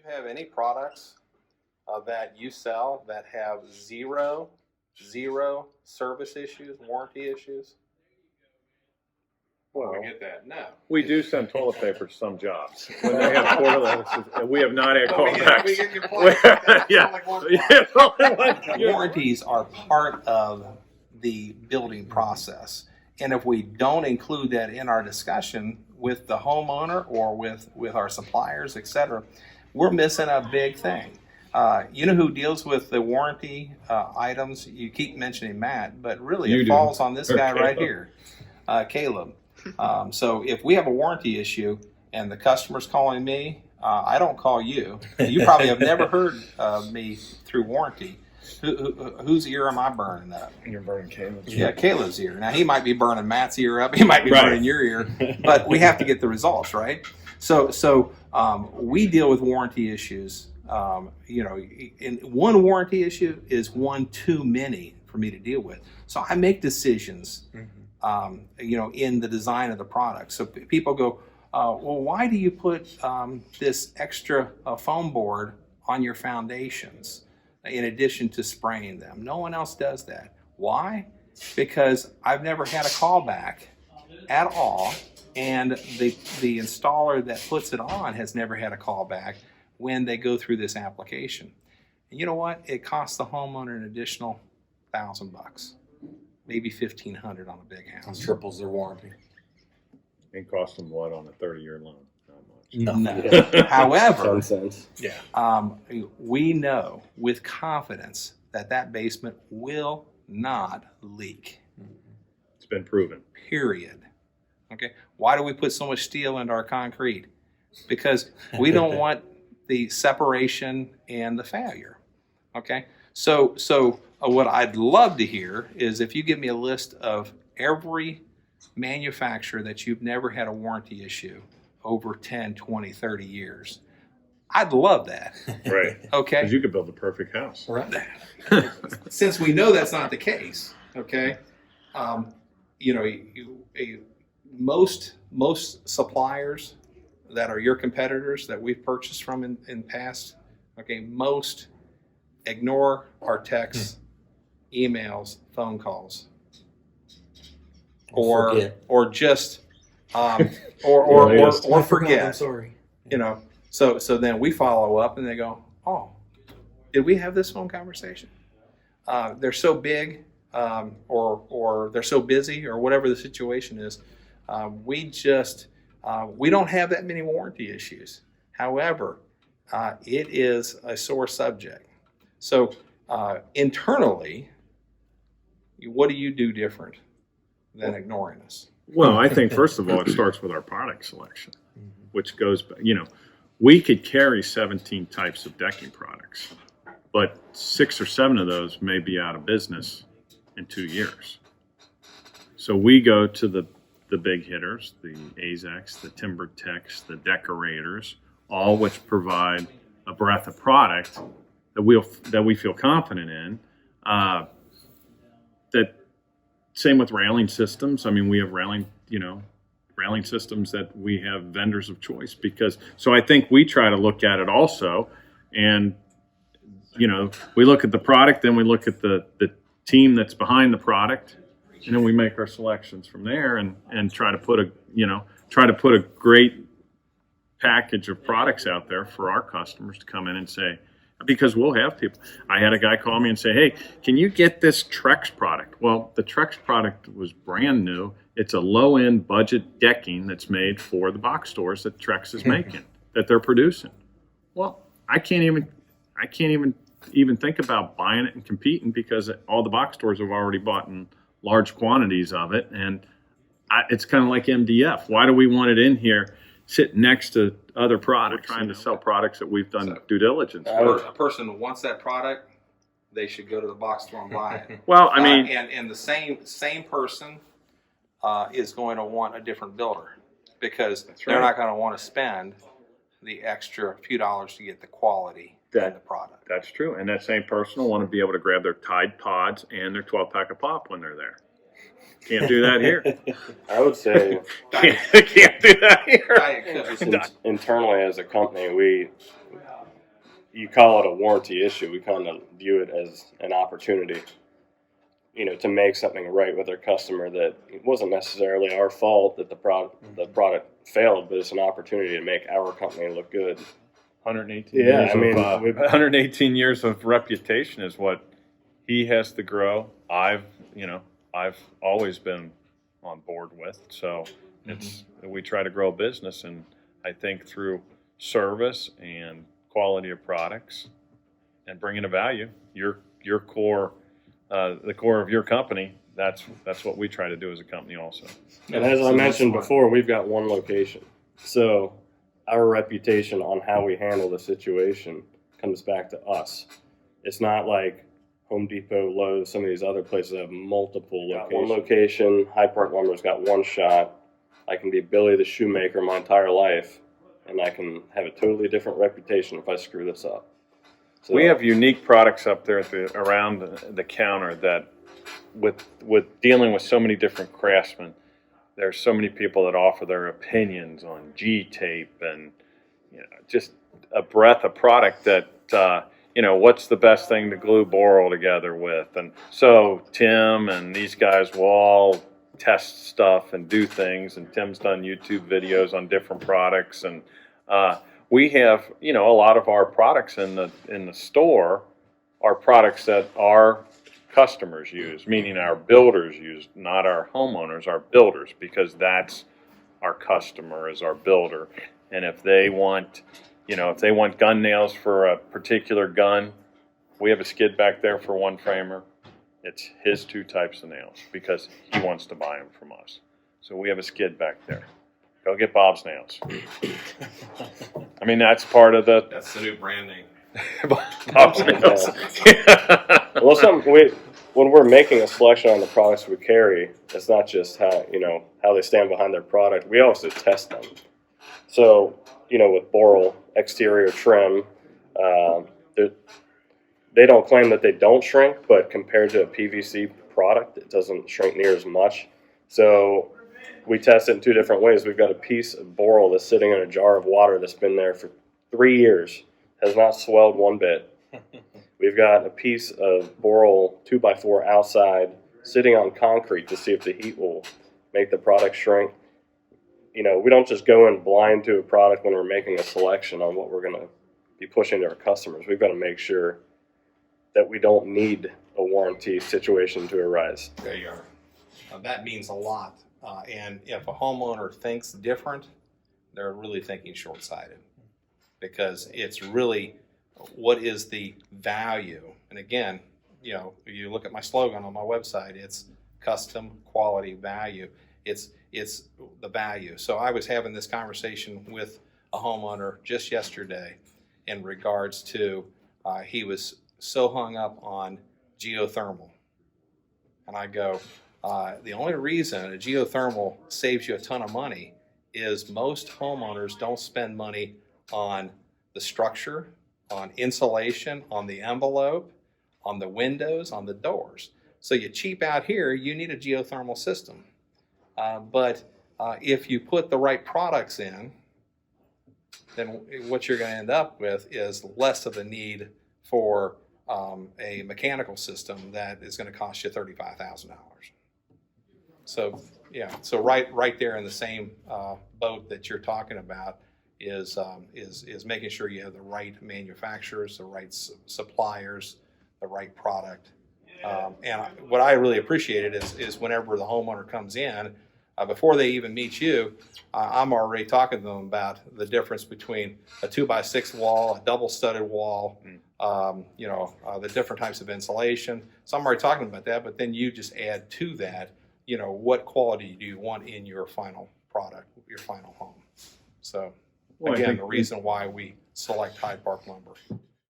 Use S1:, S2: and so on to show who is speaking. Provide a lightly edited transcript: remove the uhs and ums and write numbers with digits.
S1: have any products that you sell that have zero service issues, warranty issues?
S2: Well,
S1: I get that. No.
S2: we do send toilet paper to some jobs when they have toilet and we have not had callbacks.
S1: We get complaints like that.
S2: Yeah.
S1: It's not like one
S2: Yeah, it's only one.
S1: Warranties are part of the building process. And if we don't include that in our discussion with the homeowner or with our suppliers, et cetera, we're missing a big thing. You know who deals with the warranty items? You keep mentioning Matt, but really it falls on this guy right here, Caleb. So if we have a warranty issue and the customer's calling me, I don't call you. You probably have never heard me through warranty. Whose ear am I burning up?
S3: You're burning Caleb's
S1: ear. Yeah, Caleb's ear. Now, he might be burning Matt's ear up. He might be burning your ear. But we have to get the results, right? So we deal with warranty issues. And one warranty issue is one too many for me to deal with. So I make decisions, in the design of the product. So people go, well, why do you put this extra foam board on your foundations in addition to spraying them? No one else does that. Why? Because I've never had a callback at all, and the installer that puts it on has never had a callback when they go through this application. And you know what? It costs the homeowner an additional $1,000, maybe $1,500 on a big house.
S3: triples their warranty.
S2: And cost them what on a 30-year loan?
S3: No.
S1: However,
S3: 10 cents.
S1: we know with confidence that basement will not leak.
S2: It's been proven.
S1: Period. Okay. Why do we put so much steel into our concrete? Because we don't want the separation and the failure. Okay. So what I'd love to hear is if you give me a list of every manufacturer that you've never had a warranty issue over 10, 20, 30 years. I'd love that.
S2: Right.
S1: Okay.
S2: Because you could build the perfect house.
S1: Right. Since we know that's not the case, okay, most suppliers that are your competitors that we've purchased from in past, okay, most ignore our texts, emails, phone calls, or just or forget.
S3: I'm sorry.
S1: So then we follow up and they go, oh, did we have this phone conversation? They're so big, or they're so busy, or whatever the situation is. We don't have that many warranty issues. However, it is a sore subject. So internally, what do you do different than ignoring us?
S2: Well, I think first of all, it starts with our product selection, which goes, we could carry 17 types of decking products, but 6 or 7 of those may be out of business in 2 years. So we go to the big hitters, the AZEKs, the TimberTechs, the Decorators, all which provide a breadth of product that we feel confident in. That same with railing systems. I mean, we have railing systems that we have vendors of choice so I think we try to look at it also, and we look at the product, then we look at the team that's behind the product, and then we make our selections from there and try to put a great package of products out there for our customers to come in and say, because we'll have people. I had a guy call me and say, hey, can you get this Trex product? Well, the Trex product was brand new. It's a low-end budget decking that's made for the box stores that Trex is making, that they're producing. Well, I can't even think about buying it and competing because all the box stores have already bought in large quantities of it. And it's kind of like MDF. Why do we want it in here sit next to other products? We're trying to sell products that we've done due diligence for.
S1: A person wants that product, they should go to the box store and buy it.
S2: Well, I mean,
S1: and the same person is going to want a different builder because they're not going to want to spend the extra few dollars to get the quality of the product.
S2: That's true, and that same person will want to be able to grab their Tide Pods and their 12-pack of pop when they're there. Can't do that here.
S4: I would say
S2: can't do that here.
S4: internally as a company,
S3: you call it a warranty issue. We kind of view it as an opportunity, to make something right with our customer that it wasn't necessarily our fault that the product failed, but it's an opportunity to make our company look good.
S2: 118
S3: Yeah,
S2: years
S3: I mean,
S2: 118 years of reputation is what he has to grow. I've always been on board with. So we try to grow a business, and I think through service and quality of products and bringing a value, your core, the core of your company. That's what we try to do as a company also.
S3: And as I mentioned before, we've got one location. So our reputation on how we handle the situation comes back to us. It's not like Home Depot, Lowe's, some of these other places have multiple locations. One location, Hyde Park Lumber's got one shot. I can be Billy the Shoemaker my entire life, and I can have a totally different reputation if I screw this up. So,
S2: we have unique products up there around the counter that, with dealing with so many different craftsmen, there's so many people that offer their opinions on G-tape and just a breadth of product that what's the best thing to glue boral together with. And so Tim and these guys will all test stuff and do things, and Tim's done YouTube videos on different products, and we have a lot of our products in the store are products that our customers use, meaning our builders use, not our homeowners, our builders, because that's our customer is our builder. And if they want gun nails for a particular gun, we have a skid back there for one framer. It's his 2 types of nails because he wants to buy them from us. So we have a skid back there. Go get Bob's nails. I mean, that's part of the...
S1: That's the new brand name.
S2: Bob's nails.
S3: Well, when we're making a selection on the products we carry, it's not just how they stand behind their product. We also test them. So, with boral exterior trim, they don't claim that they don't shrink, but compared to a PVC product, it doesn't shrink near as much. So we test it in 2 different ways. We've got a piece of boral that's sitting in a jar of water that's been there for 3 years, has not swelled one bit. We've got a piece of boral 2x4 outside sitting on concrete to see if the heat will make the product shrink. We don't just go in blind to a product when we're making a selection on what we're going to be pushing to our customers. We've got to make sure that we don't need a warranty situation to arise.
S1: There you are. That means a lot. And if a homeowner thinks different, they're really thinking short-sighted, because it's really what is the value. And again, you look at my slogan on my website, it's custom quality value. It's the value. So I was having this conversation with a homeowner just yesterday in regards to he was so hung up on geothermal. And I go, the only reason a geothermal saves you a ton of money is most homeowners don't spend money on the structure, on insulation, on the envelope, on the windows, on the doors. So you cheap out here, you need a geothermal system. But if you put the right products in, then what you're going to end up with is less of a need for a mechanical system that is going to cost you $35,000. So so right there in the same boat that you're talking about is making sure you have the right manufacturers, the right suppliers, the right product. And what I really appreciated is whenever the homeowner comes in, before they even meet you, I'm already talking to them about the difference between a 2x6 wall, a double studded wall, the different types of insulation. So I'm already talking about that, but then you just add to that, what quality do you want in your final product, your final home. So again, the reason why we select Hyde Park Lumber.